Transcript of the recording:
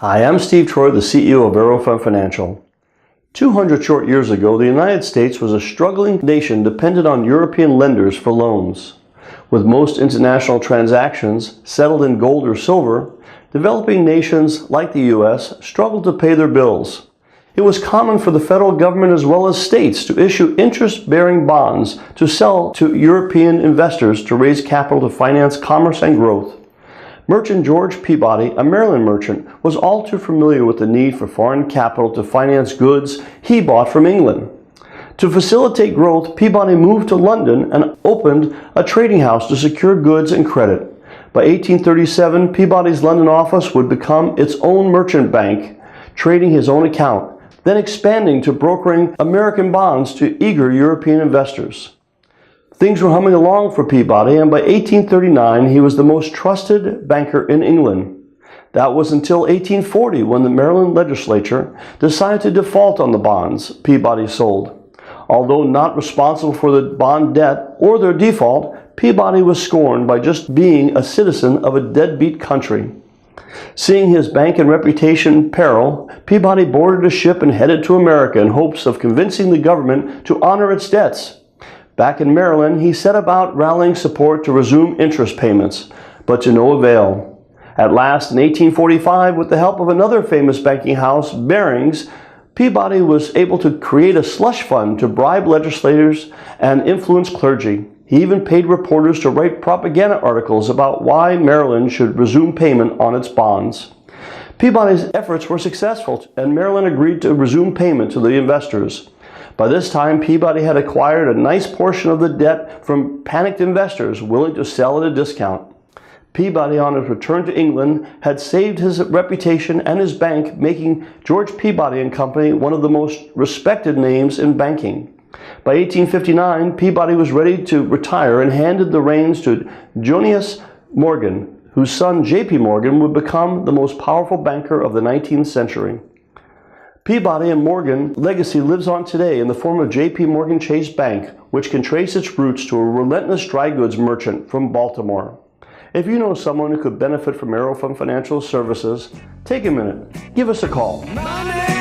Hi, I'm Steve Troy, the CEO of Aerofund Financial. 200 short years ago, the United States was a struggling nation dependent on European lenders for loans. With most international transactions settled in gold or silver, developing nations like the U.S. struggled to pay their bills. It was common for the federal government as well as states to issue interest-bearing bonds to sell to European investors to raise capital to finance commerce and growth. Merchant George Peabody, a Maryland merchant, was all too familiar with the need for foreign capital to finance goods he bought from England. To facilitate growth, Peabody moved to London and opened a trading house to secure goods and credit. By 1837, Peabody's London office would become its own merchant bank, trading his own account, then expanding to brokering American bonds to eager European investors. Things were humming along for Peabody, and by 1839 he was the most trusted banker in England. That was until 1840 when the Maryland legislature decided to default on the bonds Peabody sold. Although not responsible for the bond debt or their default, Peabody was scorned by just being a citizen of a deadbeat country. Seeing his bank and reputation in peril, Peabody boarded a ship and headed to America in hopes of convincing the government to honor its debts. Back in Maryland, he set about rallying support to resume interest payments, but to no avail. At last, in 1845, with the help of another famous banking house, Barings, Peabody was able to create a slush fund to bribe legislators and influence clergy. He even paid reporters to write propaganda articles about why Maryland should resume payment on its bonds. Peabody's efforts were successful, and Maryland agreed to resume payment to the investors. By this time, Peabody had acquired a nice portion of the debt from panicked investors willing to sell at a discount. Peabody, on his return to England, had saved his reputation and his bank, making George Peabody and Company one of the most respected names in banking. By 1859, Peabody was ready to retire and handed the reins to Junius Morgan, whose son J.P. Morgan would become the most powerful banker of the 19th century. Peabody and Morgan legacy lives on today in the form of J.P. Morgan Chase Bank, which can trace its roots to a relentless dry goods merchant from Baltimore. If you know someone who could benefit from Aerofund Financial Services, take a minute, give us a call. Money!